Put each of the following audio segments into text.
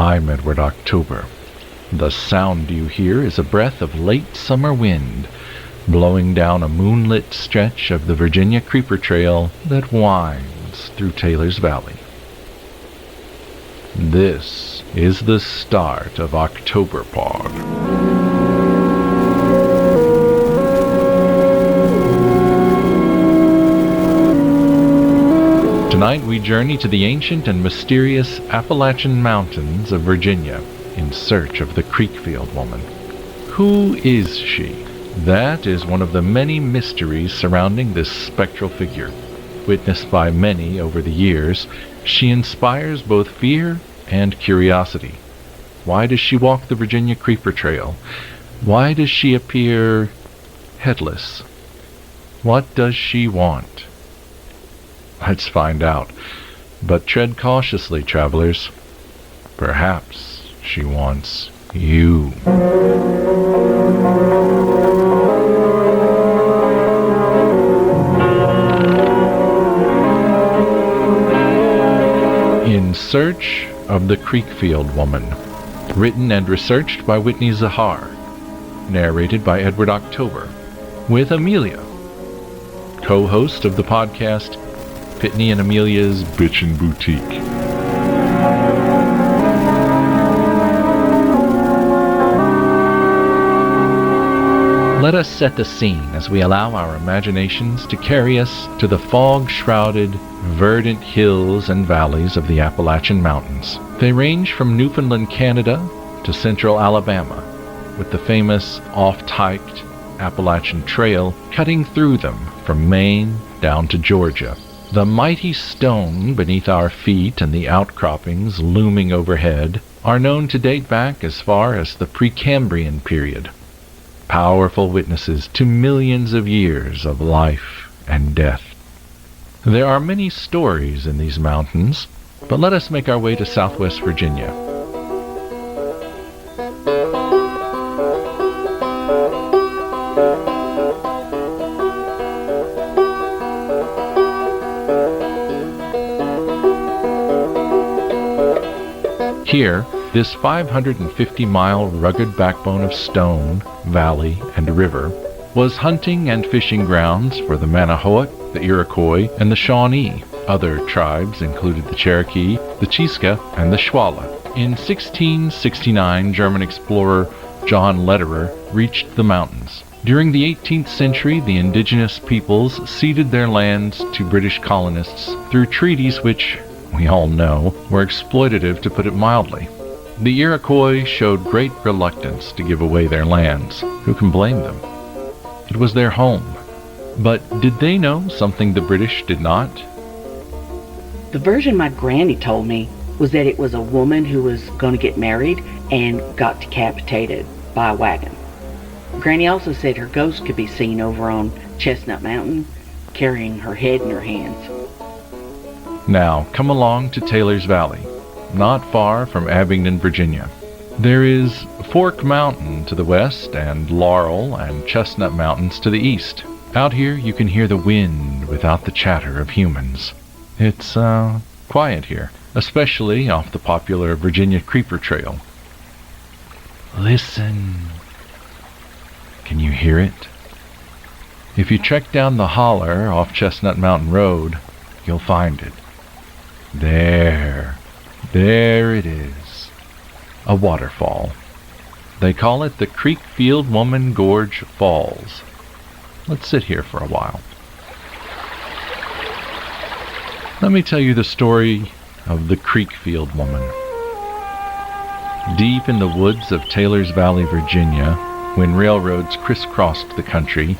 I'm Edward October. The sound you hear is a breath of late summer wind blowing down a moonlit stretch of the Virginia Creeper Trail that winds through Taylor's Valley. This is the start of Octoberpod. Tonight we journey to the ancient and mysterious Appalachian Mountains of Virginia in search of the Creekfield Woman. Who is she? That is one of the many mysteries surrounding this spectral figure. Witnessed by many over the years, she inspires both fear and curiosity. Why does she walk the Virginia Creeper Trail? Why does she appear headless? What does she want? Let's find out. But tread cautiously, travelers. Perhaps she wants you. In Search of the Creekfield Woman. Written and researched by Whitney Zahar. Narrated by Edward October. With Amelia, co-host of the podcast Pitney and Amelia's Bitchin' Boutique. Let us set the scene as we allow our imaginations to carry us to the fog-shrouded, verdant hills and valleys of the Appalachian Mountains. They range from Newfoundland, Canada to central Alabama, with the famous oft-hiked Appalachian Trail cutting through them from Maine down to Georgia. The mighty stone beneath our feet and the outcroppings looming overhead are known to date back as far as the Precambrian period. Powerful witnesses to millions of years of life and death. There are many stories in these mountains, but let us make our way to Southwest Virginia. Here, this 550-mile rugged backbone of stone, valley, and river was hunting and fishing grounds for the Manahoac, the Iroquois, and the Shawnee. Other tribes included the Cherokee, the Cheeska, and the Shawla. In 1669, German explorer John Lederer reached the mountains. During the 18th century, the indigenous peoples ceded their lands to British colonists through treaties which, we all know, were exploitative, to put it mildly. The Iroquois showed great reluctance to give away their lands. Who can blame them? It was their home. But did they know something the British did not? The version my granny told me was that it was a woman who was going to get married and got decapitated by a wagon. Granny also said her ghost could be seen over on Chestnut Mountain, carrying her head in her hands. Now, come along to Taylor's Valley, not far from Abingdon, Virginia. There is Fork Mountain to the west and Laurel and Chestnut Mountains to the east. Out here you can hear the wind without the chatter of humans. It's quiet here, especially off the popular Virginia Creeper Trail. Listen. Can you hear it? If you trek down the holler off Chestnut Mountain Road, you'll find it. There it is. A waterfall. They call it the Creekfield Woman Gorge Falls. Let's sit here for a while. Let me tell you the story of the Creekfield Woman. Deep in the woods of Taylor's Valley, Virginia, when railroads crisscrossed the country,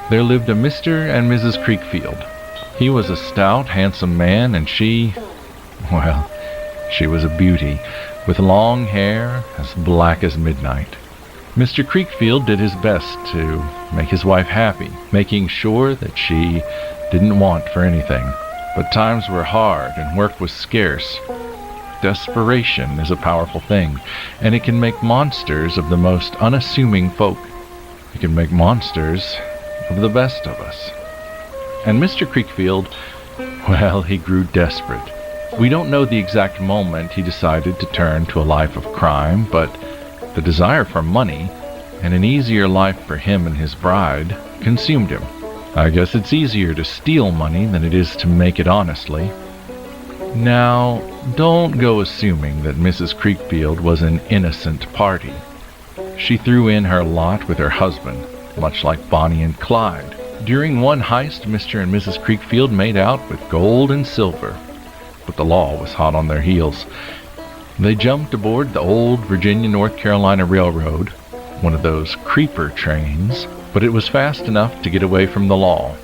there lived a Mr. and Mrs. Creekfield. He was a stout, handsome man, and she was a beauty, with long hair as black as midnight. Mr. Creekfield did his best to make his wife happy, making sure that she didn't want for anything. But times were hard and work was scarce. Desperation is a powerful thing, and it can make monsters of the most unassuming folk. It can make monsters of the best of us. And Mr. Creekfield, he grew desperate. We don't know the exact moment he decided to turn to a life of crime, but the desire for money and an easier life for him and his bride consumed him. I guess it's easier to steal money than it is to make it honestly. Now, don't go assuming that Mrs. Creekfield was an innocent party. She threw in her lot with her husband, much like Bonnie and Clyde. During one heist, Mr. and Mrs. Creekfield made out with gold and silver, but the law was hot on their heels. They jumped aboard the old Virginia-North Carolina Railroad, one of those creeper trains, but it was fast enough to get away from the law.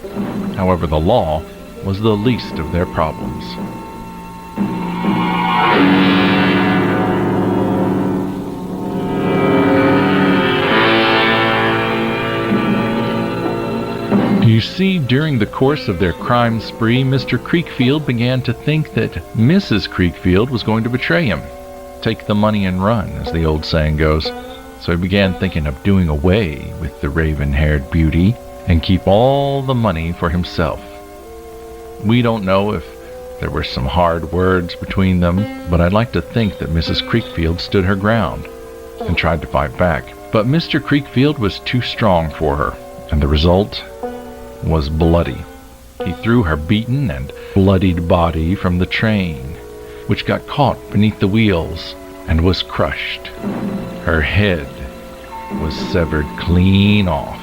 However, the law was the least of their problems. You see, during the course of their crime spree, Mr. Creekfield began to think that Mrs. Creekfield was going to betray him. Take the money and run, as the old saying goes. So he began thinking of doing away with the raven-haired beauty and keep all the money for himself. We don't know if there were some hard words between them, but I'd like to think that Mrs. Creekfield stood her ground and tried to fight back. But Mr. Creekfield was too strong for her, and the result was bloody. He threw her beaten and bloodied body from the train, which got caught beneath the wheels and was crushed. Her head was severed clean off.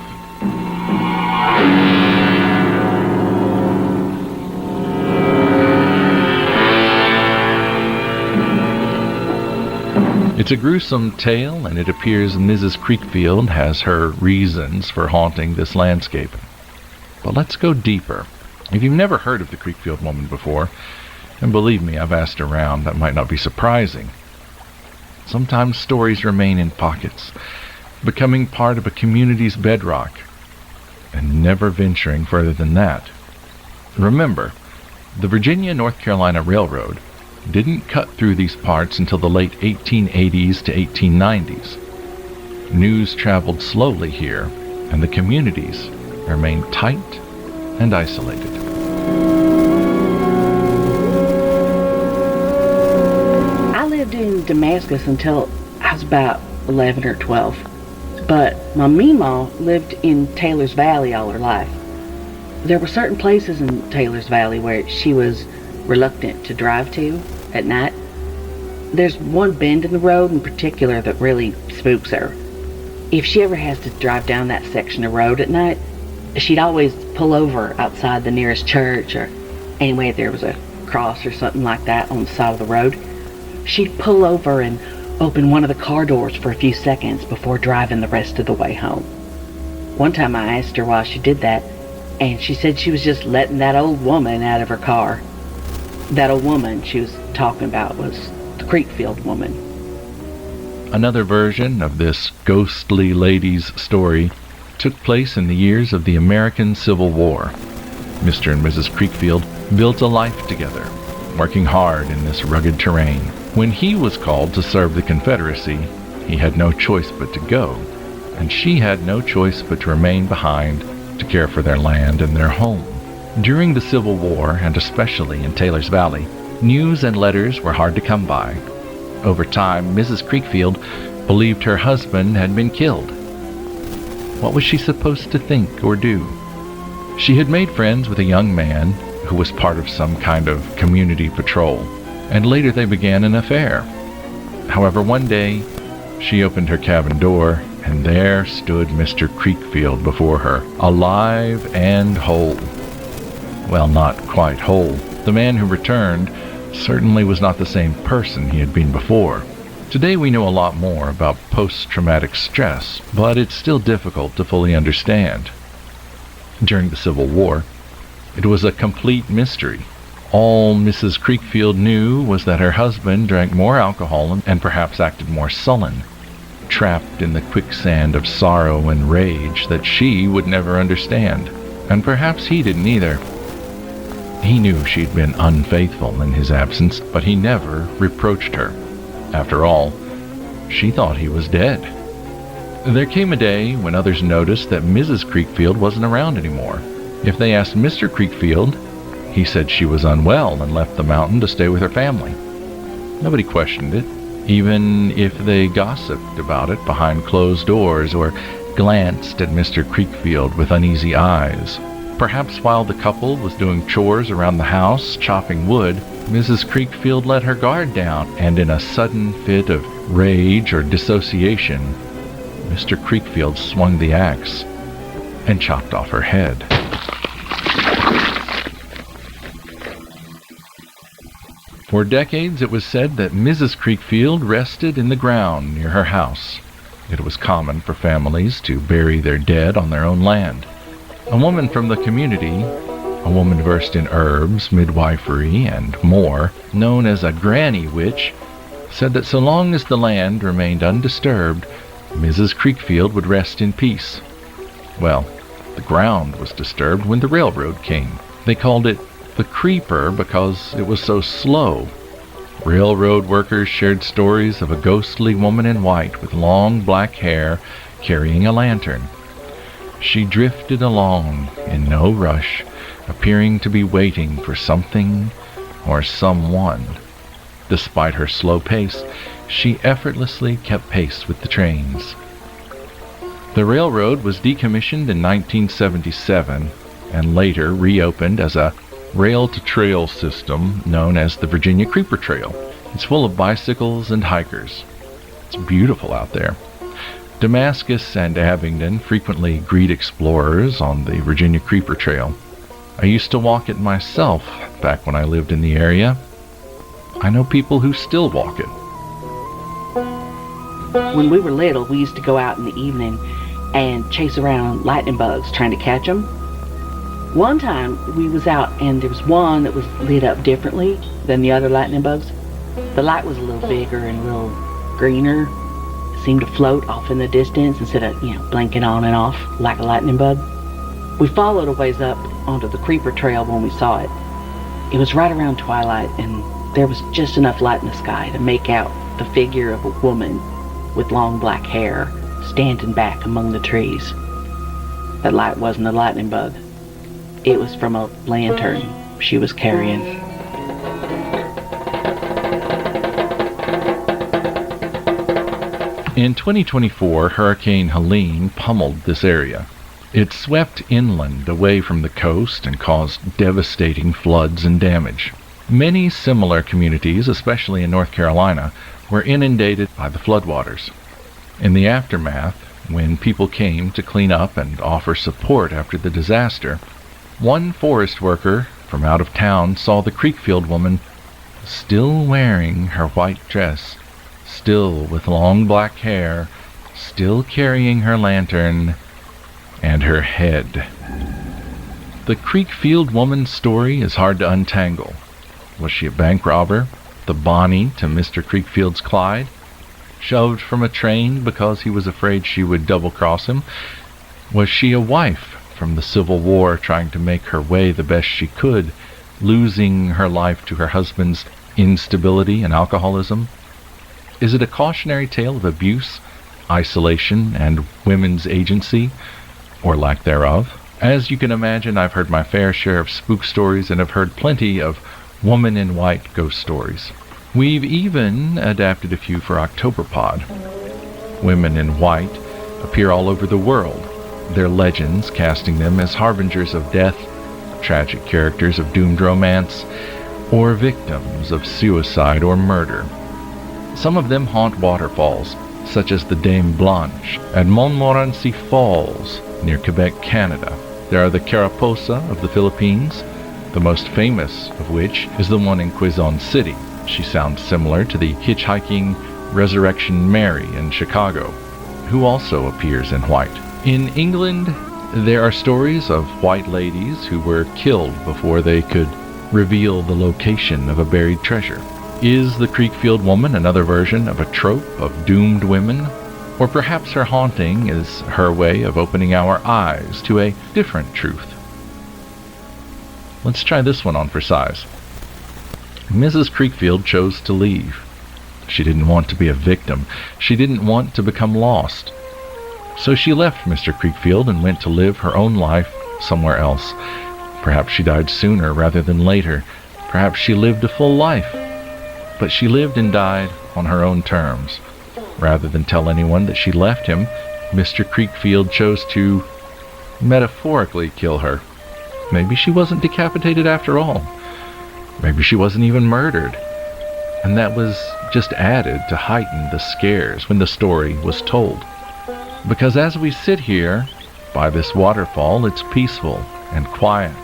It's a gruesome tale, and it appears Mrs. Creekfield has her reasons for haunting this landscape. But let's go deeper. If you've never heard of the Creekfield Woman before, and believe me, I've asked around, that might not be surprising. Sometimes stories remain in pockets, becoming part of a community's bedrock, and never venturing further than that. Remember, the Virginia-North Carolina Railroad didn't cut through these parts until the late 1880s to 1890s. News traveled slowly here, and the communities remained tight and isolated. I lived in Damascus until I was about 11 or 12, but my Meemaw lived in Taylor's Valley all her life. There were certain places in Taylor's Valley where she was reluctant to drive to at night. There's one bend in the road in particular that really spooks her. If she ever has to drive down that section of road at night, she'd always pull over outside the nearest church, or anyway, if there was a cross or something like that on the side of the road. She'd pull over and open one of the car doors for a few seconds before driving the rest of the way home. One time I asked her why she did that, and she said she was just letting that old woman out of her car. That old woman she was talking about was the Creekfield Woman. Another version of this ghostly lady's story took place in the years of the American Civil War. Mr. and Mrs. Creekfield built a life together, working hard in this rugged terrain. When he was called to serve the Confederacy, he had no choice but to go, and she had no choice but to remain behind to care for their land and their home. During the Civil War, and especially in Taylor's Valley, news and letters were hard to come by. Over time, Mrs. Creekfield believed her husband had been killed. What was she supposed to think or do? She had made friends with a young man who was part of some kind of community patrol, and later they began an affair. However, one day, she opened her cabin door, and there stood Mr. Creekfield before her, alive and whole. Well, not quite whole. The man who returned certainly was not the same person he had been before. Today we know a lot more about post-traumatic stress, but it's still difficult to fully understand. During the Civil War, it was a complete mystery. All Mrs. Creekfield knew was that her husband drank more alcohol and perhaps acted more sullen, trapped in the quicksand of sorrow and rage that she would never understand, and perhaps he didn't either. He knew she'd been unfaithful in his absence, but he never reproached her. After all, she thought he was dead. There came a day when others noticed that Mrs. Creekfield wasn't around anymore. If they asked Mr. Creekfield, He said she was unwell and left the mountain to stay with her family. Nobody questioned it, even if they gossiped about it behind closed doors or glanced at Mr. Creekfield with uneasy eyes. Perhaps while the couple was doing chores around the house, chopping wood, Mrs. Creekfield let her guard down, and in a sudden fit of rage or dissociation, Mr. Creekfield swung the axe and chopped off her head. For decades it was said that Mrs. Creekfield rested in the ground near her house. It was common for families to bury their dead on their own land. A woman from the community, a woman versed in herbs, midwifery, and more, known as a granny witch, said that so long as the land remained undisturbed, Mrs. Creekfield would rest in peace. Well, the ground was disturbed when the railroad came. They called it the creeper because it was so slow. Railroad workers shared stories of a ghostly woman in white with long black hair carrying a lantern. She drifted along in no rush, appearing to be waiting for something or someone. Despite her slow pace, she effortlessly kept pace with the trains. The railroad was decommissioned in 1977 and later reopened as a rail-to-trail system known as the Virginia Creeper Trail. It's full of bicycles and hikers. It's beautiful out there. Damascus and Abingdon frequently greet explorers on the Virginia Creeper Trail. I used to walk it myself back when I lived in the area. I know people who still walk it. When we were little, we used to go out in the evening and chase around lightning bugs trying to catch them. One time we was out and there was one that was lit up differently than the other lightning bugs. The light was a little bigger and a little greener. It seemed to float off in the distance instead of, blinking on and off like a lightning bug. We followed a ways up onto the creeper trail when we saw it. It was right around twilight and there was just enough light in the sky to make out the figure of a woman with long black hair standing back among the trees. That light wasn't a lightning bug. It was from a lantern she was carrying. In 2024, Hurricane Helene pummeled this area. It swept inland away from the coast and caused devastating floods and damage. Many similar communities, especially in North Carolina, were inundated by the floodwaters. In the aftermath, when people came to clean up and offer support after the disaster, one forest worker from out of town saw the Creekfield Woman still wearing her white dress, still with long black hair, still carrying her lantern and her head. The Creekfield Woman's story is hard to untangle. Was she a bank robber, the Bonnie to Mr. Creekfield's Clyde? Shoved from a train because he was afraid she would double-cross him? Was she a wife from the Civil War trying to make her way the best she could, losing her life to her husband's instability and alcoholism? Is it a cautionary tale of abuse, isolation, and women's agency, or lack thereof? As you can imagine, I've heard my fair share of spook stories and have heard plenty of woman in white ghost stories. We've even adapted a few for Octoberpod. Women in white appear all over the world, their legends casting them as harbingers of death, tragic characters of doomed romance, or victims of suicide or murder. Some of them haunt waterfalls, such as the Dame Blanche at Montmorency Falls near Quebec, Canada. There are the Caraposa of the Philippines, the most famous of which is the one in Quezon City. She sounds similar to the hitchhiking Resurrection Mary in Chicago, who also appears in white. In England, there are stories of white ladies who were killed before they could reveal the location of a buried treasure. Is the Creekfield Woman another version of a trope of doomed women? Or perhaps her haunting is her way of opening our eyes to a different truth? Let's try this one on for size. Mrs. Creekfield chose to leave. She didn't want to be a victim. She didn't want to become lost. So she left Mr. Creekfield and went to live her own life somewhere else. Perhaps she died sooner rather than later. Perhaps she lived a full life. But she lived and died on her own terms. Rather than tell anyone that she left him, Mr. Creekfield chose to metaphorically kill her. Maybe she wasn't decapitated after all. Maybe she wasn't even murdered. And that was just added to heighten the scares when the story was told. Because as we sit here by this waterfall, it's peaceful and quiet.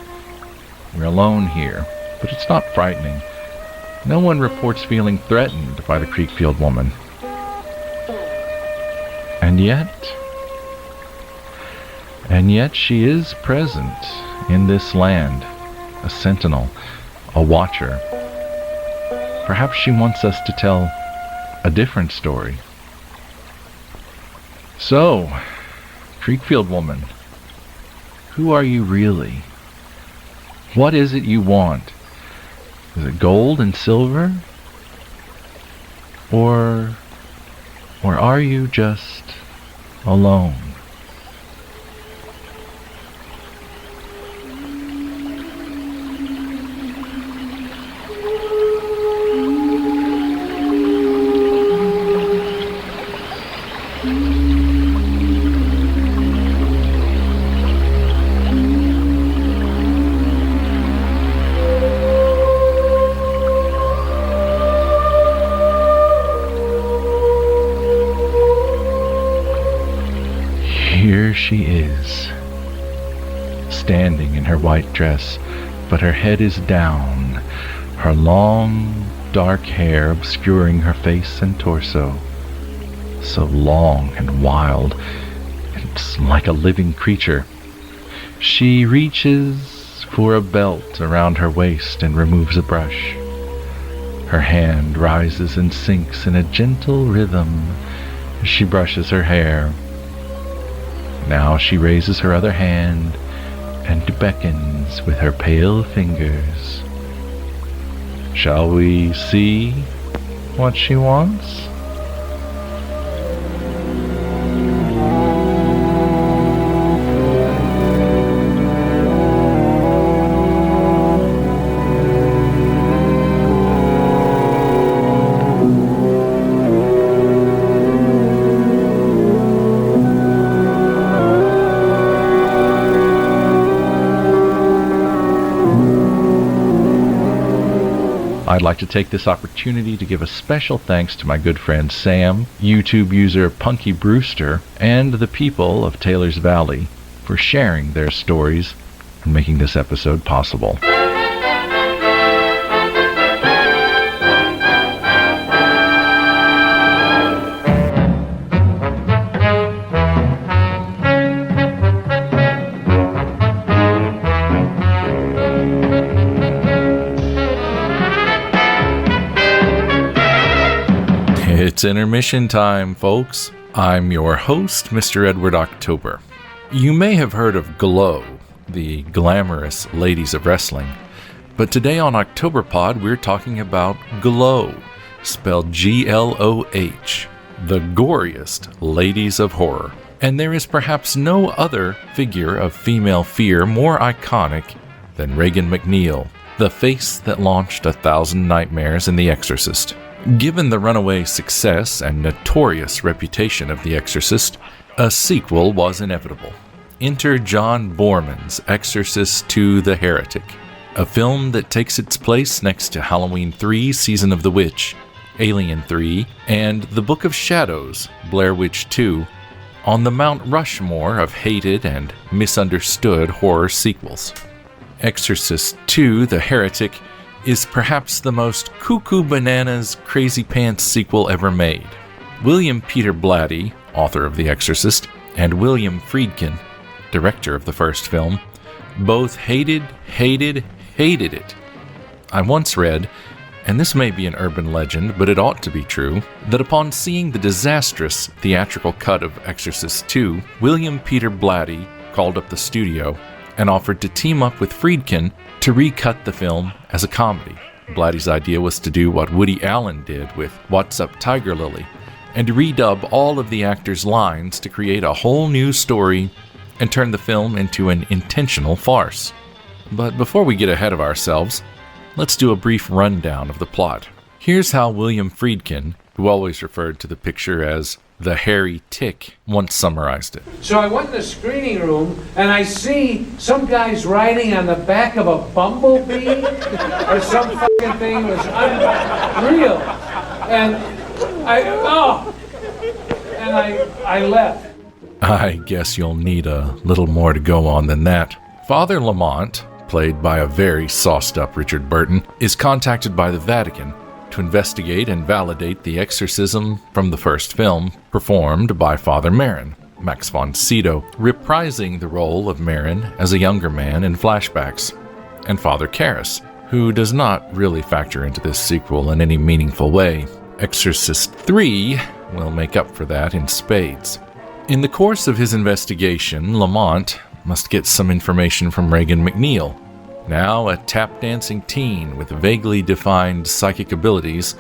We're alone here, but it's not frightening. No one reports feeling threatened by the Creekfield Woman. And yet she is present in this land, a sentinel, a watcher. Perhaps she wants us to tell a different story. So, Creekfield Woman, who are you really? What is it you want? Is it gold and silver? Or are you just alone? Here she is, standing in her white dress, but her head is down, her long, dark hair obscuring her face and torso. So long and wild, it's like a living creature. She reaches for a belt around her waist and removes a brush. Her hand rises and sinks in a gentle rhythm as she brushes her hair. Now she raises her other hand and beckons with her pale fingers. Shall we see what she wants? I'd like to take this opportunity to give a special thanks to my good friend Sam, YouTube user Punky Brewster, and the people of Taylor's Valley for sharing their stories and making this episode possible. It's intermission time, folks. I'm your host, Mr. Edward October. You may have heard of Glow, the glamorous ladies of wrestling, but today on Octoberpod we're talking about Glow, spelled G-L-O-H, the goriest ladies of horror. And there is perhaps no other figure of female fear more iconic than Regan MacNeil, the face that launched 1,000 nightmares in The Exorcist. Given the runaway success and notorious reputation of The Exorcist, a sequel was inevitable. Enter John Boorman's Exorcist II: The Heretic, a film that takes its place next to Halloween 3: Season of the Witch, Alien 3, and The Book of Shadows, Blair Witch 2, on the Mount Rushmore of hated and misunderstood horror sequels. Exorcist II: The Heretic is perhaps the most cuckoo bananas crazy pants sequel ever made. William Peter Blatty, author of The Exorcist, and William Friedkin, director of the first film, both hated it. I once read, and this may be an urban legend, but it ought to be true, that upon seeing the disastrous theatrical cut of Exorcist II, William Peter Blatty called up the studio and offered to team up with Friedkin to recut the film as a comedy. Blatty's idea was to do what Woody Allen did with What's Up, Tiger Lily, and redub all of the actors' lines to create a whole new story and turn the film into an intentional farce. But before we get ahead of ourselves, let's do a brief rundown of the plot. Here's how William Friedkin, who always referred to the picture as the HERETIC, once summarized it. So I went in the screening room and I see some guys riding on the back of a bumblebee or some fucking thing. It was unreal. And I left. I guess you'll need a little more to go on than that. Father Lamont, played by a very sauced-up Richard Burton, is contacted by the Vatican to investigate and validate the exorcism from the first film, performed by Father Merrin, Max von Sydow, reprising the role of Merrin as a younger man in flashbacks, and Father Karras, who does not really factor into this sequel in any meaningful way. Exorcist III will make up for that in spades. In the course of his investigation, Lamont must get some information from Regan McNeil, now a tap-dancing teen with vaguely defined psychic abilities,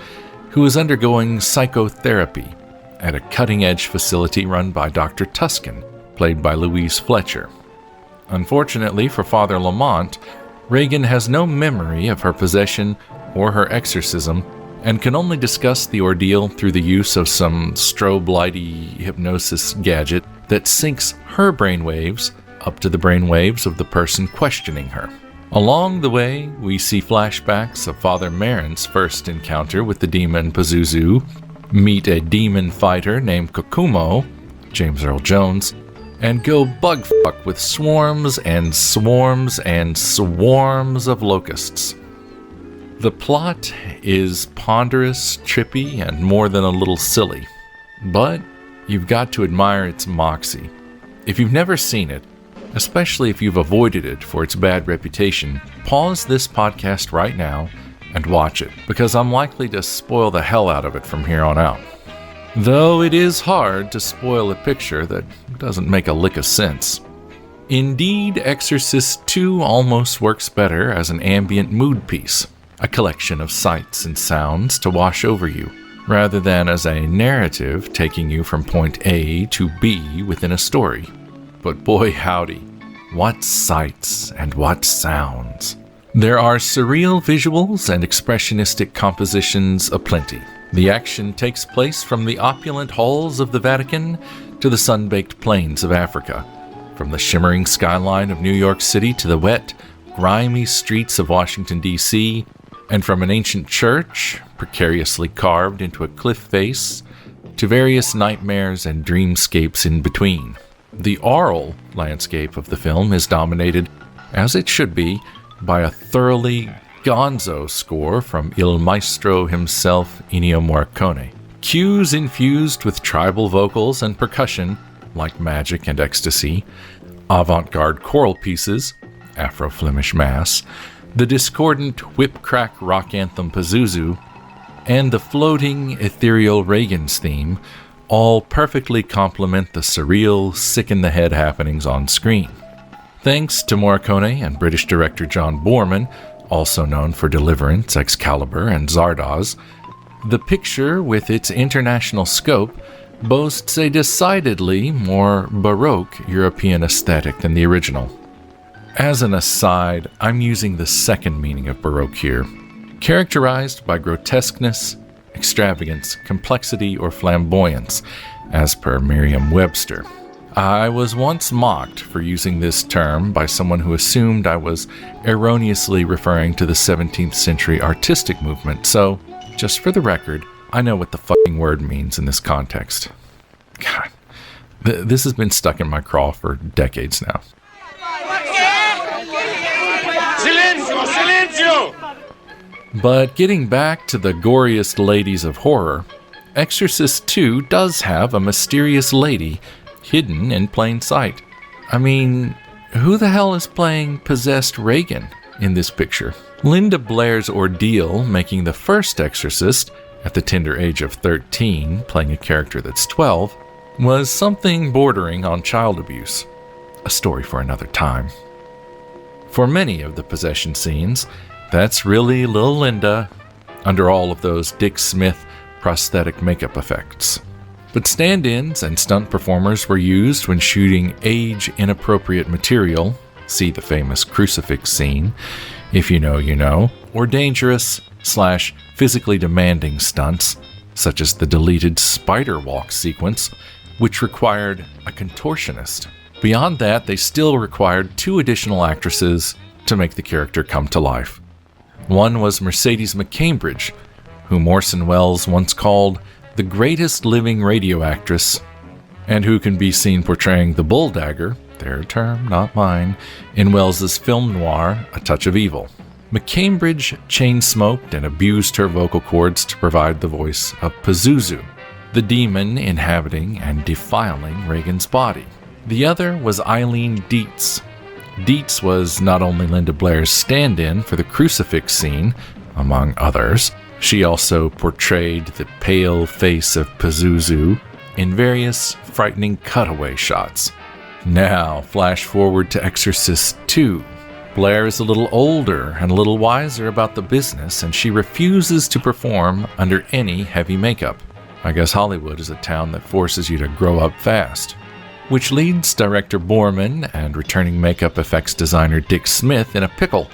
who is undergoing psychotherapy at a cutting-edge facility run by Dr. Tuscan, played by Louise Fletcher. Unfortunately for Father Lamont, Regan has no memory of her possession or her exorcism, and can only discuss the ordeal through the use of some strobe-lighty hypnosis gadget that syncs her brainwaves up to the brainwaves of the person questioning her. Along the way, we see flashbacks of Father Merrin's first encounter with the demon Pazuzu, meet a demon fighter named Kokumo, James Earl Jones, and go bugfuck with swarms and swarms and swarms of locusts. The plot is ponderous, trippy, and more than a little silly, but you've got to admire its moxie. If you've never seen it, especially if you've avoided it for its bad reputation, pause this podcast right now and watch it, because I'm likely to spoil the hell out of it from here on out. Though it is hard to spoil a picture that doesn't make a lick of sense. Indeed, Exorcist II almost works better as an ambient mood piece, a collection of sights and sounds to wash over you, rather than as a narrative taking you from point A to B within a story. But boy howdy, what sights and what sounds. There are surreal visuals and expressionistic compositions aplenty. The action takes place from the opulent halls of the Vatican to the sun-baked plains of Africa, from the shimmering skyline of New York City to the wet, grimy streets of Washington, D.C., and from an ancient church, precariously carved into a cliff face, to various nightmares and dreamscapes in between. The aural landscape of the film is dominated, as it should be, by a thoroughly gonzo score from Il Maestro himself, Ennio Morricone. Cues infused with tribal vocals and percussion, like Magic and Ecstasy, avant-garde choral pieces, Afro-Flemish Mass, the discordant whip-crack rock anthem Pazuzu, and the floating, ethereal Reagan's theme all perfectly complement the surreal, sick-in-the-head happenings on screen. Thanks to Morricone and British director John Boorman, also known for Deliverance, Excalibur, and Zardoz, the picture, with its international scope, boasts a decidedly more Baroque European aesthetic than the original. As an aside, I'm using the second meaning of Baroque here, characterized by grotesqueness, extravagance, complexity, or flamboyance, as per Merriam-Webster. I was once mocked for using this term by someone who assumed I was erroneously referring to the 17th century artistic movement, so, just for the record, I know what the fucking word means in this context. God, this has been stuck in my craw for decades now. Silenzio! Silenzio! But getting back to the goriest ladies of horror, Exorcist II does have a mysterious lady hidden in plain sight. I mean, who the hell is playing possessed Regan in this picture? Linda Blair's ordeal making the first Exorcist, at the tender age of 13, playing a character that's 12, was something bordering on child abuse. A story for another time. For many of the possession scenes, that's really little Linda, under all of those Dick Smith prosthetic makeup effects. But stand-ins and stunt performers were used when shooting age-inappropriate material, see the famous crucifix scene, if you know, you know, or dangerous / physically demanding stunts, such as the deleted spider walk sequence, which required a contortionist. Beyond that, they still required 2 additional actresses to make the character come to life. One was Mercedes McCambridge, whom Orson Welles once called the greatest living radio actress, and who can be seen portraying the bull dagger, their term, not mine, in Welles's film noir, A Touch of Evil. McCambridge chain-smoked and abused her vocal cords to provide the voice of Pazuzu, the demon inhabiting and defiling Reagan's body. The other was Eileen Dietz. Dietz was not only Linda Blair's stand-in for the crucifix scene, among others, she also portrayed the pale face of Pazuzu in various frightening cutaway shots. Now, flash forward to Exorcist II. Blair is a little older and a little wiser about the business, and she refuses to perform under any heavy makeup. I guess Hollywood is a town that forces you to grow up fast. Which leads director Borman and returning makeup effects designer Dick Smith in a pickle,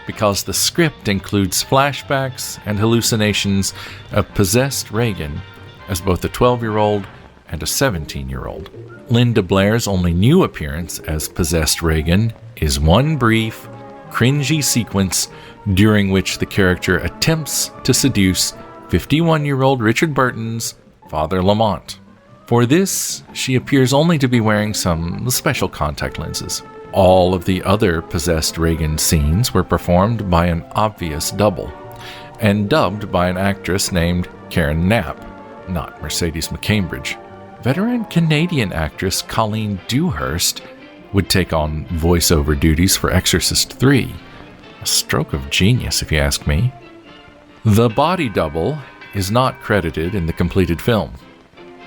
because the script includes flashbacks and hallucinations of possessed Reagan as both a 12-year-old and a 17-year-old. Linda Blair's only new appearance as possessed Reagan is one brief, cringy sequence during which the character attempts to seduce 51-year-old Richard Burton's Father Lamont. For this, she appears only to be wearing some special contact lenses. All of the other possessed Reagan scenes were performed by an obvious double, and dubbed by an actress named Karen Knapp, not Mercedes McCambridge. Veteran Canadian actress Colleen Dewhurst would take on voiceover duties for Exorcist III. A stroke of genius, if you ask me. The body double is not credited in the completed film.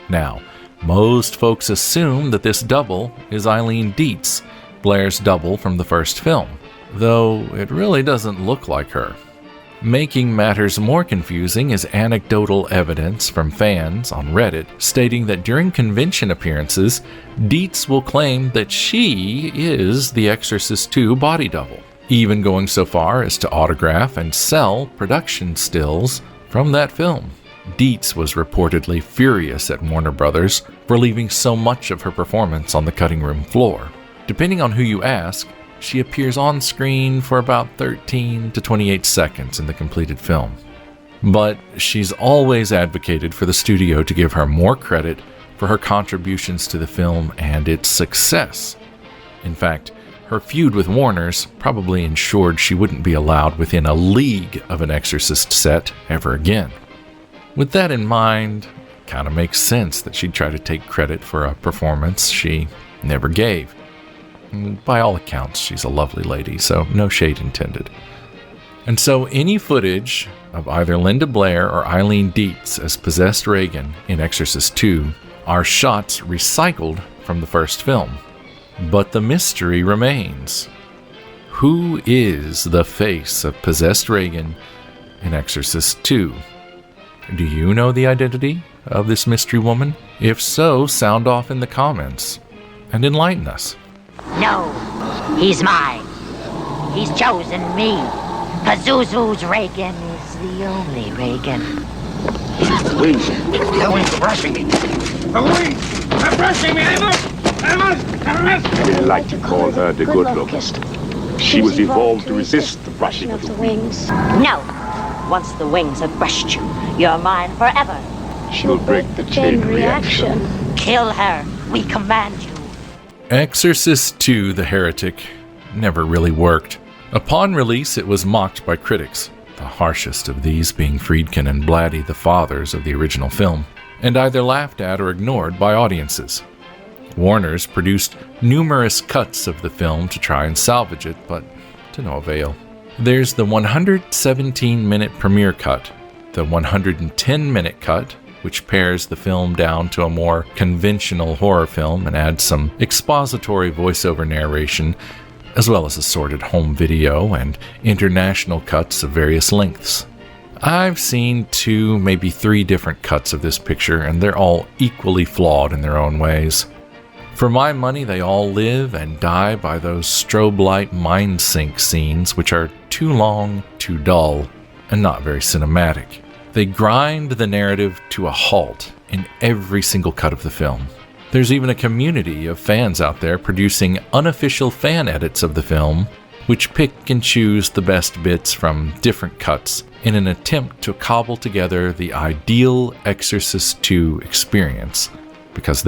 Now, most folks assume that this double is Eileen Dietz, Blair's double from the first film, though it really doesn't look like her. Making matters more confusing is anecdotal evidence from fans on Reddit stating that during convention appearances, Dietz will claim that she is the Exorcist II body double, even going so far as to autograph and sell production stills from that film. Dietz was reportedly furious at Warner Brothers for leaving so much of her performance on the cutting room floor. Depending on who you ask, she appears on screen for about 13 to 28 seconds in the completed film. But she's always advocated for the studio to give her more credit for her contributions to the film and its success. In fact, her feud with Warner's probably ensured she wouldn't be allowed within a league of an Exorcist set ever again. With that in mind, it kind of makes sense that she'd try to take credit for a performance she never gave. By all accounts, she's a lovely lady, so no shade intended. And so any footage of either Linda Blair or Eileen Dietz as possessed Reagan in Exorcist II are shots recycled from the first film. But the mystery remains. Who is the face of possessed Reagan in Exorcist II? Do you know the identity of this mystery woman? If so, sound off in the comments and enlighten us. No, he's mine. He's chosen me. Pazuzu's Reagan is the only Reagan. The wings are brushing me. The wings are brushing me. I must. We like to call her the good locust. She was evolved to resist the brushing of the wings. No. Once the wings have brushed you, you're mine forever. She'll break the chain reaction. Kill her. We command you. Exorcist II: The Heretic never really worked. Upon release, it was mocked by critics, the harshest of these being Friedkin and Blatty, the fathers of the original film, and either laughed at or ignored by audiences. Warner's produced numerous cuts of the film to try and salvage it, but to no avail. There's the 117-minute premiere cut, the 110-minute cut, which pares the film down to a more conventional horror film and adds some expository voiceover narration, as well as assorted home video and international cuts of various lengths. I've seen 2, maybe 3 different cuts of this picture, and they're all equally flawed in their own ways. For my money, they all live and die by those strobe light mind sink scenes, which are too long, too dull, and not very cinematic. They grind the narrative to a halt in every single cut of the film. There's even a community of fans out there producing unofficial fan edits of the film, which pick and choose the best bits from different cuts in an attempt to cobble together the ideal Exorcist II experience, because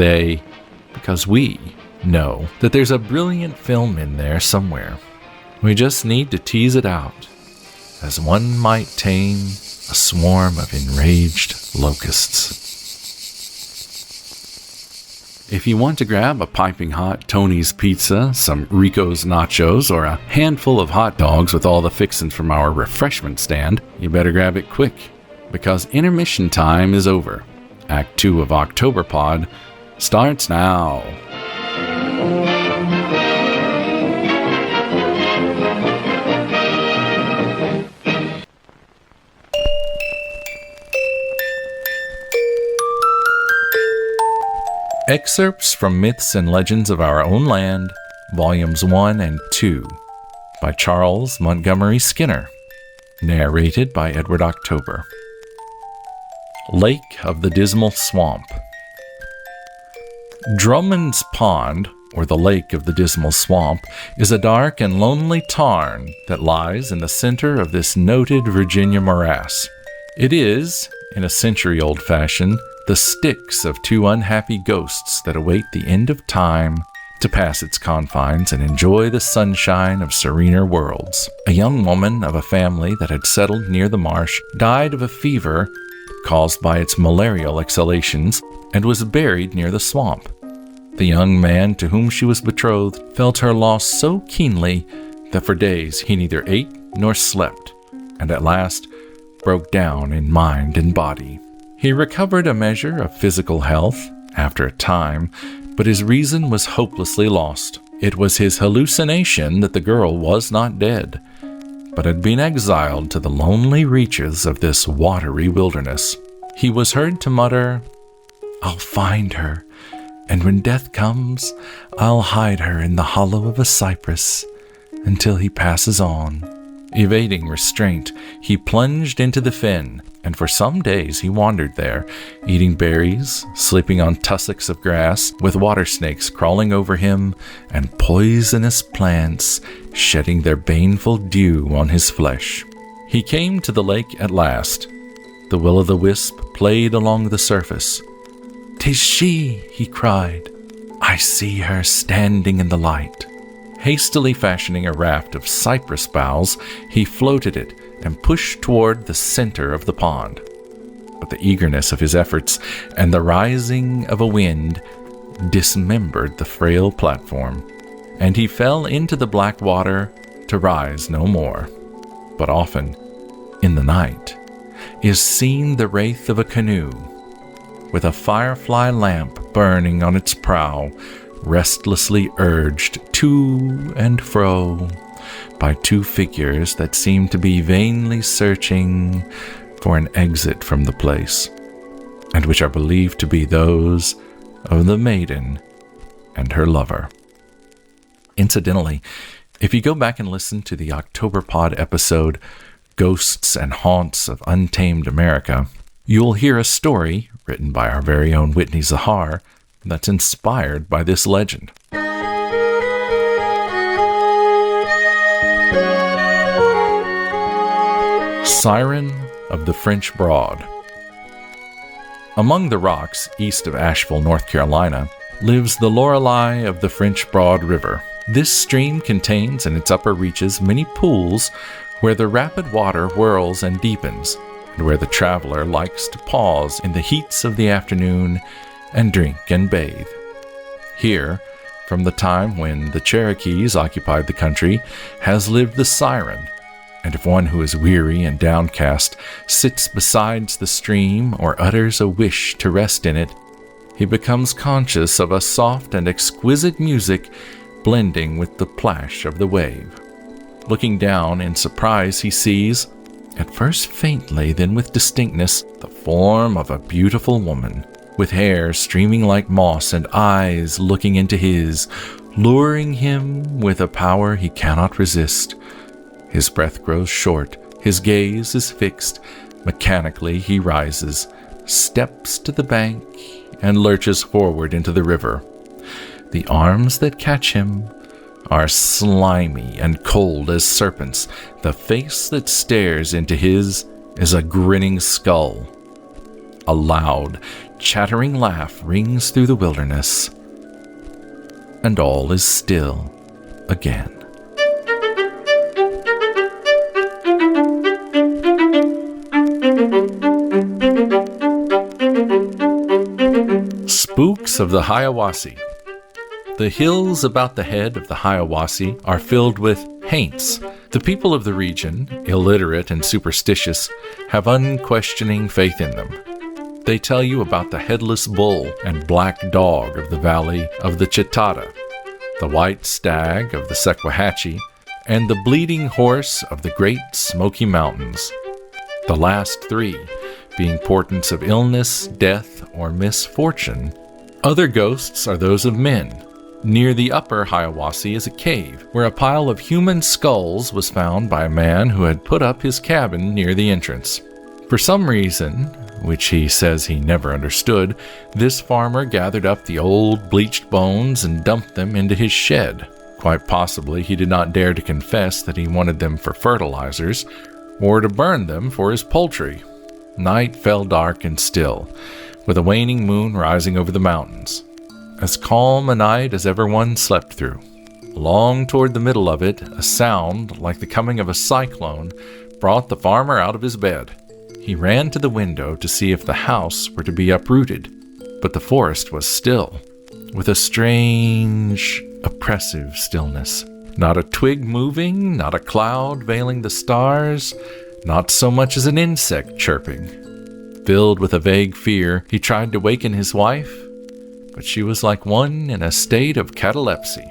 we know that there's a brilliant film in there somewhere. We just need to tease it out, as one might tame a swarm of enraged locusts. If you want to grab a piping hot Tony's Pizza, some Rico's Nachos, or a handful of hot dogs with all the fixins from our refreshment stand, you better grab it quick, because intermission time is over. Act 2 of Octoberpod starts now. Excerpts from Myths and Legends of Our Own Land, Volumes 1 and 2, by Charles Montgomery Skinner. Narrated by Edward October. Lake of the Dismal Swamp. Drummond's Pond, or the Lake of the Dismal Swamp, is a dark and lonely tarn that lies in the center of this noted Virginia morass. It is, in a century-old fashion, the sticks of two unhappy ghosts that await the end of time to pass its confines and enjoy the sunshine of serener worlds. A young woman of a family that had settled near the marsh died of a fever caused by its malarial exhalations and was buried near the swamp. The young man to whom she was betrothed felt her loss so keenly that for days he neither ate nor slept, and at last broke down in mind and body. He recovered a measure of physical health after a time, but his reason was hopelessly lost. It was his hallucination that the girl was not dead, but had been exiled to the lonely reaches of this watery wilderness. He was heard to mutter, "I'll find her, and when death comes, I'll hide her in the hollow of a cypress until he passes on." Evading restraint, he plunged into the fen, and for some days he wandered there, eating berries, sleeping on tussocks of grass, with water snakes crawling over him, and poisonous plants shedding their baneful dew on his flesh. He came to the lake at last. The will-o'-the-wisp played along the surface. "'Tis she!" he cried. "I see her standing in the light." Hastily fashioning a raft of cypress boughs, he floated it and pushed toward the center of the pond. But the eagerness of his efforts and the rising of a wind dismembered the frail platform, and he fell into the black water to rise no more. But often, in the night, is seen the wraith of a canoe, with a firefly lamp burning on its prow, restlessly urged to and fro by two figures that seem to be vainly searching for an exit from the place, and which are believed to be those of the maiden and her lover. Incidentally, if you go back and listen to the Octoberpod episode, Ghosts and Haunts of Untamed America, you'll hear a story written by our very own Whitney Zahar that's inspired by this legend. Siren of the French Broad. Among the rocks east of Asheville, North Carolina, lives the Lorelei of the French Broad River. This stream contains in its upper reaches many pools where the rapid water whirls and deepens, and where the traveler likes to pause in the heats of the afternoon and drink and bathe. Here, from the time when the Cherokees occupied the country, has lived the siren, and if one who is weary and downcast sits beside the stream or utters a wish to rest in it, he becomes conscious of a soft and exquisite music blending with the plash of the wave. Looking down in surprise, he sees, at first faintly, then with distinctness, the form of a beautiful woman, with hair streaming like moss and eyes looking into his, luring him with a power he cannot resist. His breath grows short, his gaze is fixed. Mechanically he rises, steps to the bank, and lurches forward into the river. The arms that catch him are slimy and cold as serpents. The face that stares into his is a grinning skull. A loud, chattering laugh rings through the wilderness, and all is still again. Spooks of the Hiawassee. The hills about the head of the Hiawassee are filled with haints. The people of the region, illiterate and superstitious, have unquestioning faith in them. They tell you about the headless bull and black dog of the valley of the Chitata, the white stag of the Sequahatchee, and the bleeding horse of the great Smoky Mountains. The last three being portents of illness, death, or misfortune. Other ghosts are those of men. Near the upper Hiawassee is a cave where a pile of human skulls was found by a man who had put up his cabin near the entrance. For some reason, which he says he never understood, this farmer gathered up the old bleached bones and dumped them into his shed. Quite possibly he did not dare to confess that he wanted them for fertilizers or to burn them for his poultry. Night fell dark and still, with a waning moon rising over the mountains. As calm a night as ever one slept through. Long toward the middle of it, a sound like the coming of a cyclone brought the farmer out of his bed. He ran to the window to see if the house were to be uprooted, but the forest was still, with a strange, oppressive stillness. Not a twig moving, not a cloud veiling the stars, not so much as an insect chirping. Filled with a vague fear, he tried to waken his wife, but she was like one in a state of catalepsy.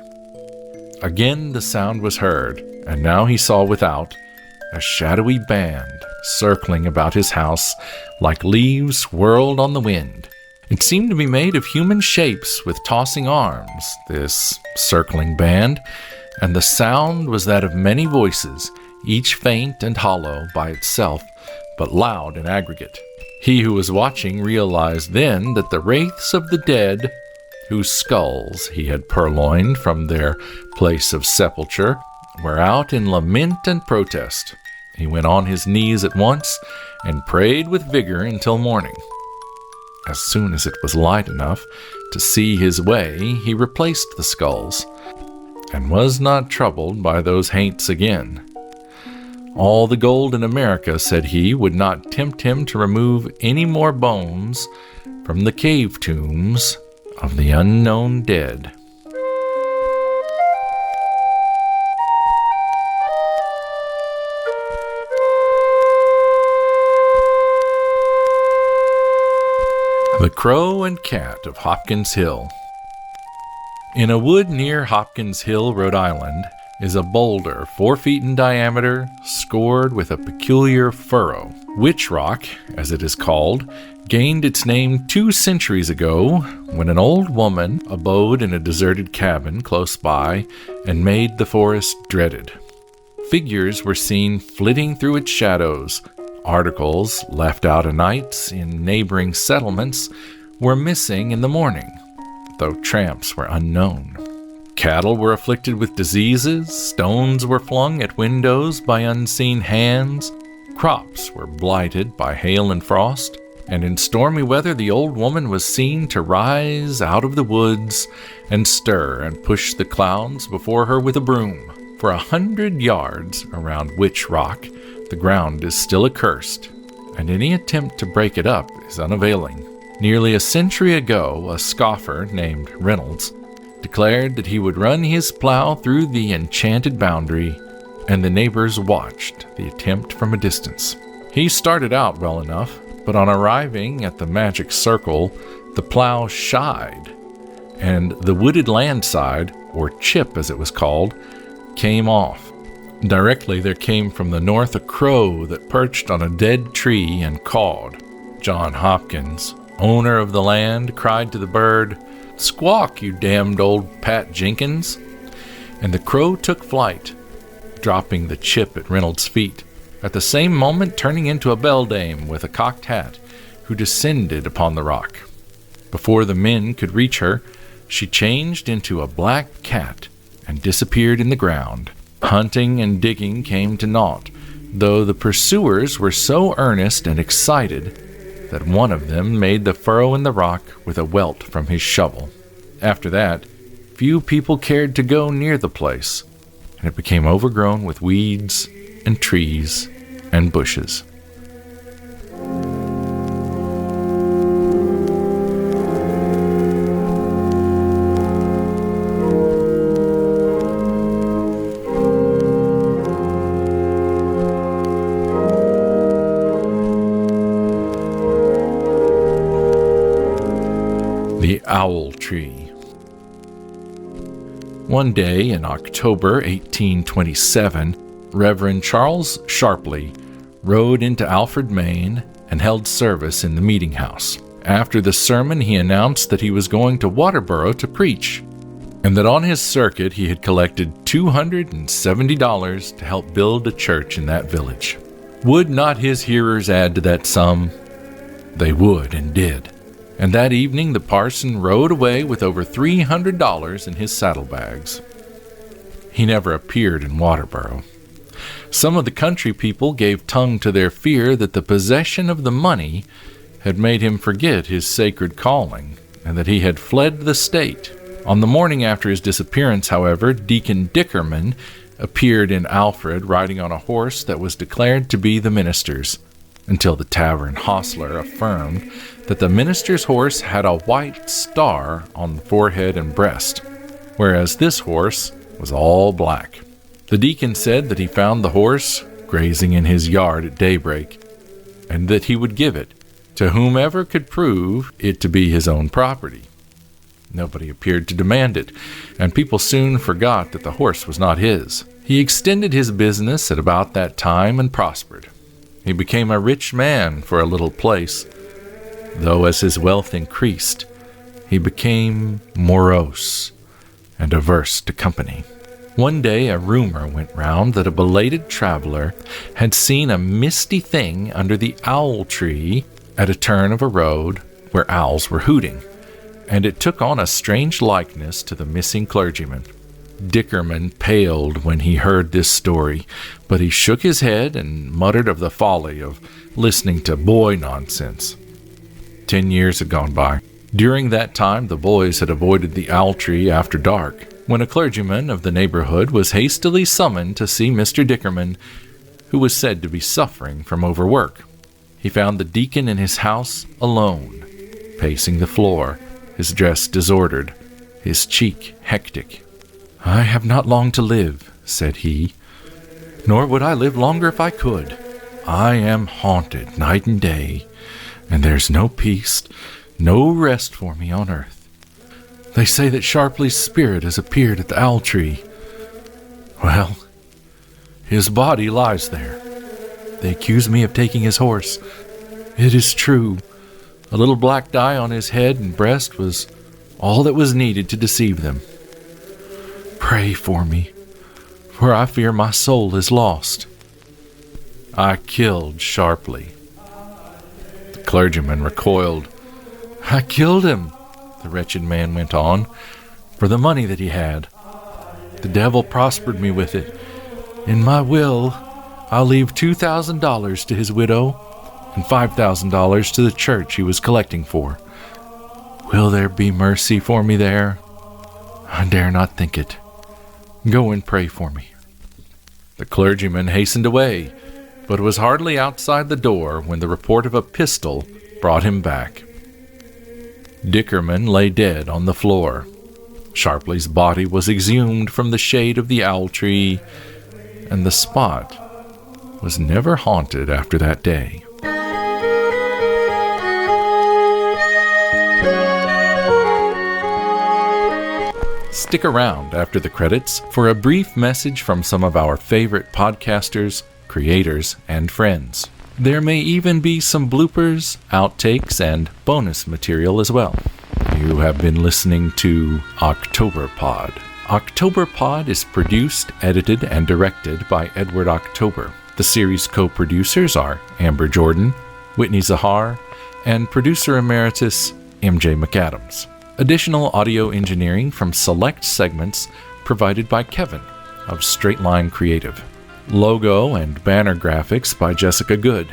Again the sound was heard, and now he saw without a shadowy band circling about his house like leaves whirled on the wind. It seemed to be made of human shapes with tossing arms, this circling band, and the sound was that of many voices, each faint and hollow by itself, but loud in aggregate. He who was watching realized then that the wraiths of the dead, whose skulls he had purloined from their place of sepulture, were out in lament and protest. He went on his knees at once and prayed with vigor until morning. As soon as it was light enough to see his way, he replaced the skulls, and was not troubled by those haints again. All the gold in America, said he, would not tempt him to remove any more bones from the cave tombs of the unknown dead. The Crow and Cat of Hopkins Hill. In a wood near Hopkins Hill, Rhode Island, is a boulder 4 feet in diameter, scored with a peculiar furrow. Witch Rock, as it is called, gained its name 2 centuries ago when an old woman abode in a deserted cabin close by and made the forest dreaded. Figures were seen flitting through its shadows. Articles left out o' nights in neighboring settlements were missing in the morning, though tramps were unknown. Cattle were afflicted with diseases, stones were flung at windows by unseen hands, crops were blighted by hail and frost, and in stormy weather the old woman was seen to rise out of the woods and stir and push the clouds before her with a broom. For 100 yards around Witch Rock, the ground is still accursed, and any attempt to break it up is unavailing. Nearly a century ago, a scoffer named Reynolds declared that he would run his plow through the enchanted boundary, and the neighbors watched the attempt from a distance. He started out well enough, but on arriving at the magic circle, the plow shied, and the wooded landside, or chip as it was called, came off. Directly there came from the north a crow that perched on a dead tree and cawed. John Hopkins, owner of the land cried to the bird, "Squawk, you damned old Pat Jenkins." And the crow took flight, dropping the chip at Reynolds' feet, at the same moment turning into a beldame with a cocked hat, who descended upon the rock. Before the men could reach her, she changed into a black cat and disappeared in the ground. Hunting and digging came to naught, though the pursuers were so earnest and excited that one of them made the furrow in the rock with a welt from his shovel. After that, few people cared to go near the place, and it became overgrown with weeds and trees and bushes. The Owl Tree. One day in October 1827, Reverend Charles Sharpley rode into Alfred, Maine, and held service in the meeting house. After the sermon, he announced that he was going to Waterboro to preach, and that on his circuit he had collected $270 to help build a church in that village. Would not his hearers add to that sum? They would and did. And that evening the parson rode away with over $300 in his saddlebags. He never appeared in Waterboro. Some of the country people gave tongue to their fear that the possession of the money had made him forget his sacred calling, and that he had fled the state. On the morning after his disappearance, however, Deacon Dickerman appeared in Alfred riding on a horse that was declared to be the minister's, until the tavern hostler affirmed that the minister's horse had a white star on the forehead and breast, whereas this horse was all black. The deacon said that he found the horse grazing in his yard at daybreak, and that he would give it to whomever could prove it to be his own property. Nobody appeared to demand it, and people soon forgot that the horse was not his. He extended his business at about that time and prospered. He became a rich man for a little place, though as his wealth increased, he became morose and averse to company. One day a rumor went round that a belated traveler had seen a misty thing under the owl tree at a turn of a road where owls were hooting, and it took on a strange likeness to the missing clergyman. Dickerman paled when he heard this story, but he shook his head and muttered of the folly of listening to boy nonsense. 10 years had gone by. During that time, the boys had avoided the owl tree after dark, when a clergyman of the neighborhood was hastily summoned to see Mr. Dickerman, who was said to be suffering from overwork. He found the deacon in his house alone, pacing the floor, his dress disordered, his cheek hectic. "I have not long to live," said he, "nor would I live longer if I could. I am haunted night and day, and there's no peace, no rest for me on earth. They say that Sharpley's spirit has appeared at the owl tree. Well, his body lies there. They accuse me of taking his horse. It is true. A little black dye on his head and breast was all that was needed to deceive them. Pray for me, for I fear my soul is lost. I killed Sharpley." The clergyman recoiled. "I killed him," the wretched man went on, "for the money that he had. The devil prospered me with it. In my will, I'll leave $2,000 to his widow and $5,000 to the church he was collecting for. Will there be mercy for me there? I dare not think it. Go and pray for me." The clergyman hastened away, but was hardly outside the door when the report of a pistol brought him back. Dickerman lay dead on the floor. Sharpley's body was exhumed from the shade of the owl tree, and the spot was never haunted after that day. Stick around after the credits for a brief message from some of our favorite podcasters, creators, and friends. There may even be some bloopers, outtakes, and bonus material as well. You have been listening to Octoberpod. Octoberpod is produced, edited, and directed by Edward October. The series co-producers are Amber Jordan, Whitney Zahar, and producer emeritus MJ McAdams. Additional audio engineering from select segments provided by Kevin of Straight Line Creative. Logo and banner graphics by Jessica Good.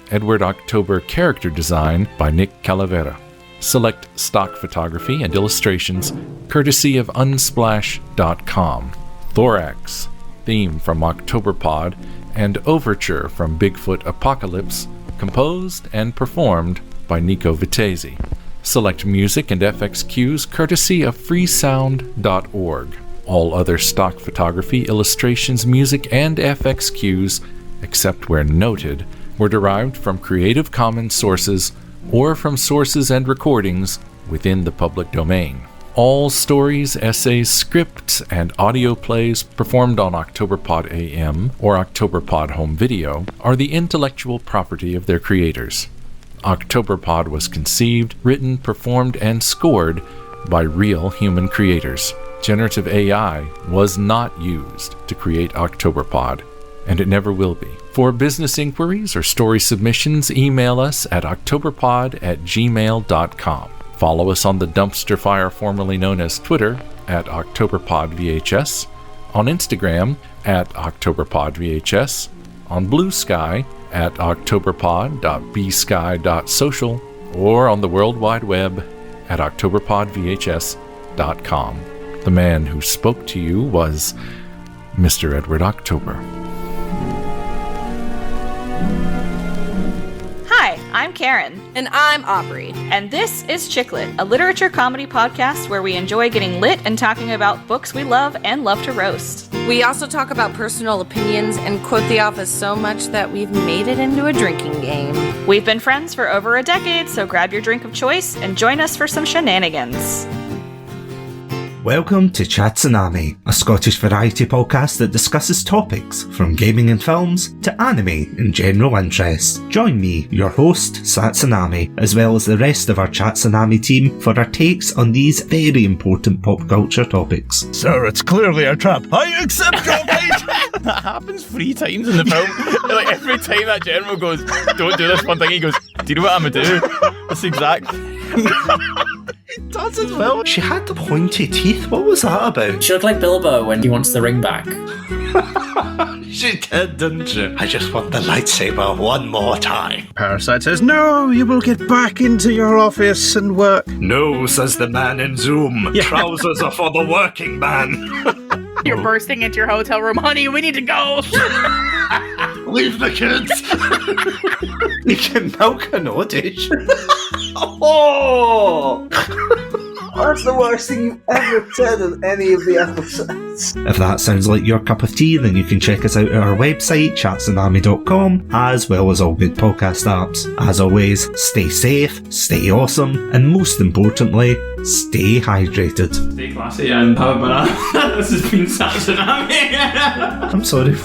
Edward October character design by Nick Calavera. Select stock photography and illustrations courtesy of Unsplash.com. Thorax, theme from Octoberpod, and Overture from Bigfoot Apocalypse, composed and performed by Nico Vitezi. Select music and FX cues courtesy of freesound.org. All other stock photography, illustrations, music, and FX cues, except where noted, were derived from Creative Commons sources or from sources and recordings within the public domain. All stories, essays, scripts, and audio plays performed on Octoberpod AM or Octoberpod Home Video are the intellectual property of their creators. Octoberpod was conceived, written, performed, and scored by real human creators. Generative AI was not used to create Octoberpod, and it never will be. For business inquiries or story submissions, email us at octoberpod@gmail.com. Follow us on the dumpster fire formerly known as Twitter at OctoberpodVHS, on Instagram at OctoberpodVHS, on Blue Sky at octoberpod.bsky.social, or on the World Wide Web at octoberpodvhs.com. The man who spoke to you was Mr. Edward October. Hi, I'm Karen. And I'm Aubrey. And this is Chicklet, a literature comedy podcast where we enjoy getting lit and talking about books we love and love to roast. We also talk about personal opinions and quote The Office so much that we've made it into a drinking game. We've been friends for over a decade, so grab your drink of choice and join us for some shenanigans. Welcome to Chatsunami, a Scottish variety podcast that discusses topics from gaming and films to anime and general interest. Join me, your host, Satsunami, as well as the rest of our Chatsunami team for our takes on these very important pop culture topics. Sir, it's clearly a trap. I accept your fate! That happens 3 times in the film. Like every time that general goes, don't do this one thing, he goes, do you know what I'm gonna do? That's exact. It does as well. She had the pointy teeth. What was that about? She looked like Bilbo when he wants the ring back. She did, didn't she? I just want the lightsaber one more time. Parasite says, no, you will get back into your office and work. No, says the man in Zoom. Yeah. Trousers are for the working man. You're bursting into your hotel room. Honey, we need to go. Leave the kids. You can milk an Oddish. Oh! That's the worst thing you've ever said in any of the episodes. If that sounds like your cup of tea, then you can check us out at our website, chatsunami.com, as well as all good podcast apps. As always, stay safe, stay awesome, and most importantly, stay hydrated. Stay classy and have a banana. This has been Chatsunami. I'm sorry.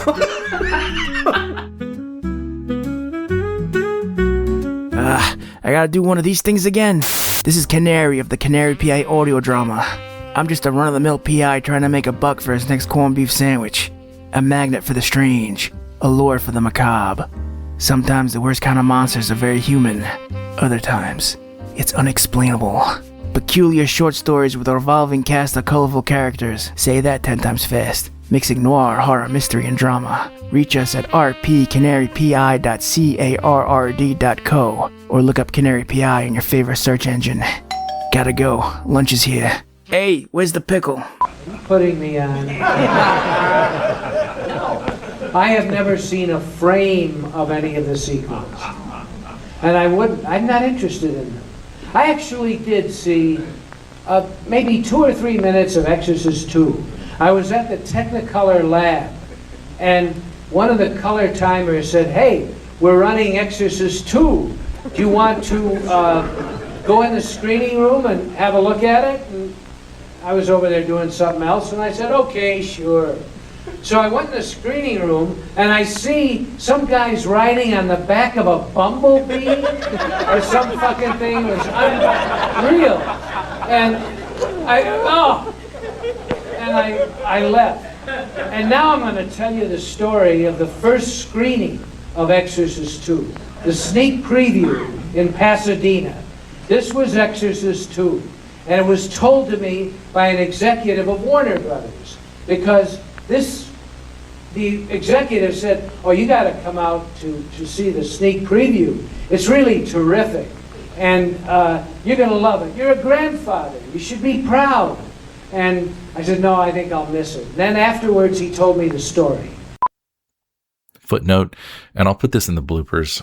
I gotta do one of these things again. This is Canary of the Canary PI audio drama. I'm just a run-of-the-mill PI trying to make a buck for his next corned beef sandwich. A magnet for the strange, a lure for the macabre. Sometimes the worst kind of monsters are very human. Other times, it's unexplainable. Peculiar short stories with a revolving cast of colorful characters. Say that 10 times fast. Mixing noir, horror, mystery, and drama. Reach us at rpcanarypi.carrd.co or look up Canary PI in your favorite search engine. Gotta go. Lunch is here. Hey, where's the pickle? Putting me on. I have never seen a frame of any of the sequels. And I'm not interested in them. I actually did see maybe 2 or 3 minutes of Exorcist II. I was at the Technicolor lab, and one of the color timers said, hey, we're running Exorcist II. Do you want to go in the screening room and have a look at it? And I was over there doing something else, and I said, okay, sure. So I went in the screening room, and I see some guys riding on the back of a bumblebee or some fucking thing. It was unreal. And I left. And now I'm going to tell you the story of the first screening of Exorcist II. The sneak preview in Pasadena. This was Exorcist II. And it was told to me by an executive of Warner Brothers. Because the executive said, oh, you got to come out to see the sneak preview. It's really terrific. And you're going to love it. You're a grandfather. You should be proud. And I said, no, I think I'll miss it. Then afterwards, he told me the story. Footnote, and I'll put this in the bloopers.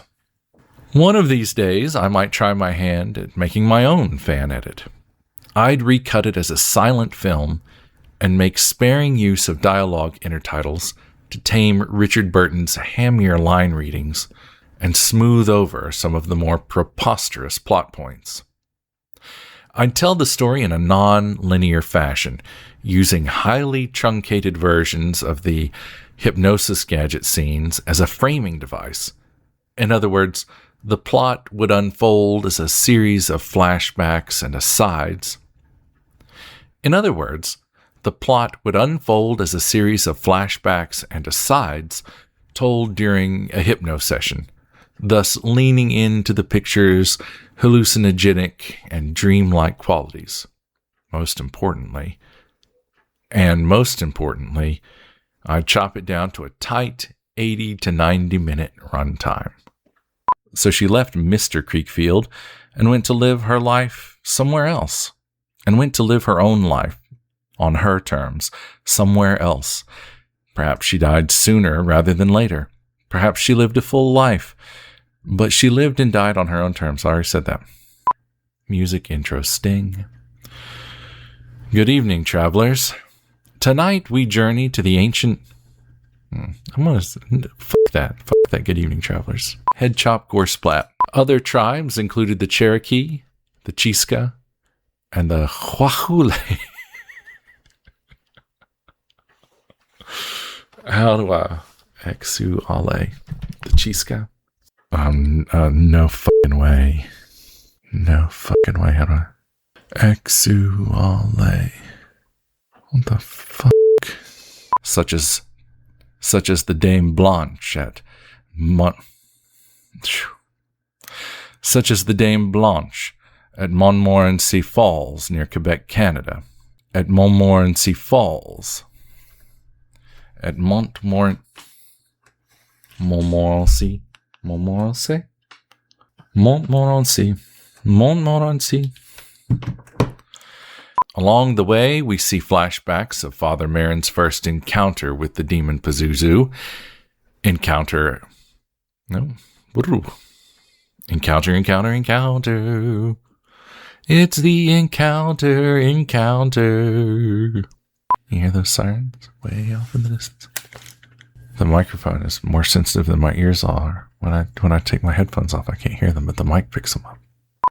One of these days, I might try my hand at making my own fan edit. I'd recut it as a silent film and make sparing use of dialogue intertitles to tame Richard Burton's hammier line readings and smooth over some of the more preposterous plot points. I'd tell the story in a non-linear fashion, using highly truncated versions of the hypnosis gadget scenes as a framing device. In other words, the plot would unfold as a series of flashbacks and asides. In other words, the plot would unfold as a series of flashbacks and asides told during a hypno session, thus leaning into the picture's hallucinogenic and dreamlike qualities. Most importantly, I'd chop it down to a tight 80 to 90 minute runtime. So she left Mr. Creekfield and went to live her life somewhere else, and went to live her own life on her terms, somewhere else. Perhaps she died sooner rather than later. Perhaps she lived a full life, but she lived and died on her own terms. I already said that. Music intro sting. Good evening, travelers. Tonight we journey to the ancient... Fuck that. Good evening, travelers. Head chop gore splat. Other tribes included the Cherokee, the Chiska, and the Huahule. How do I... Exuale. The Chiska? No fucking way. No fucking way. How do I... Exuale. What the fuck? Such as the Dame Blanche at Montmorency Falls near Quebec, Canada. At Montmorency Falls. At Montmorency. Along the way, we see flashbacks of Father Merrin's first encounter with the demon Pazuzu. Encounter. It's the encounter. You hear those sirens way off in the distance? The microphone is more sensitive than my ears are. When I take my headphones off, I can't hear them, but the mic picks them up.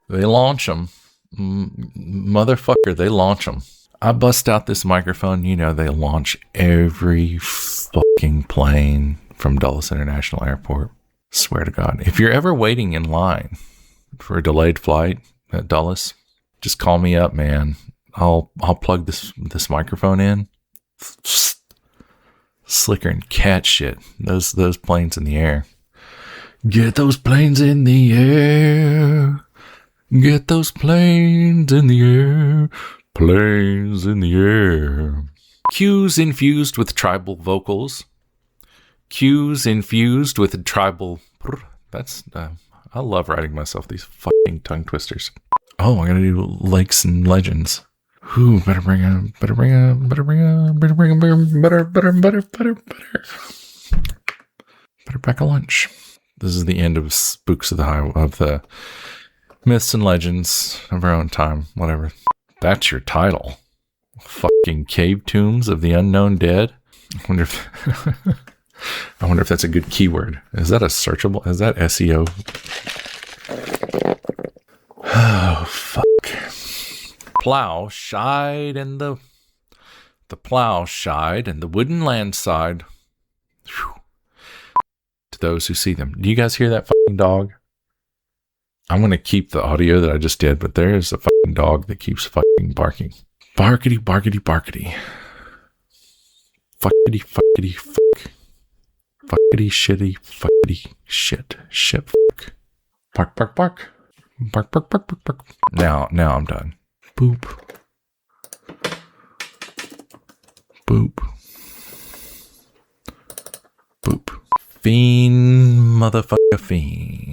They launch them. Motherfucker, they launch them. I bust out this microphone, they launch every fucking plane from Dulles International Airport. Swear to God. If you're ever waiting in line for a delayed flight at Dulles, just call me up, man. I'll plug this microphone in. Slicker and cat shit. Those planes in the air. Get those planes in the air. Get those planes in the air. Planes in the air. Cues infused with tribal vocals. Cues infused with tribal... That's... I love writing myself these fucking tongue twisters. Oh, I'm gonna do lakes and legends. Ooh, better pack a lunch. This is the end of Spooks of the Myths and Legends of Our Own Time. Whatever. That's your title. Fucking Cave Tombs of the Unknown Dead. I wonder if that's a good keyword. Is that a searchable? Is that SEO? Oh, fuck. Plow shied in the the plow shied and the wooden land sighed. Whew. To those who see them. Do you guys hear that fucking dog? I'm going to keep the audio that I just did, but there's a fucking dog that keeps fucking barking. Barkity, barkity, barkity. Fuckity, fuckity, fuck. Fuckity, shitty, fuckity, shit. Shit, fuck. Bark, bark, bark. Bark, bark, bark, bark, bark. Now I'm done. Boop. Boop. Boop. Fiend, motherfucker fiend.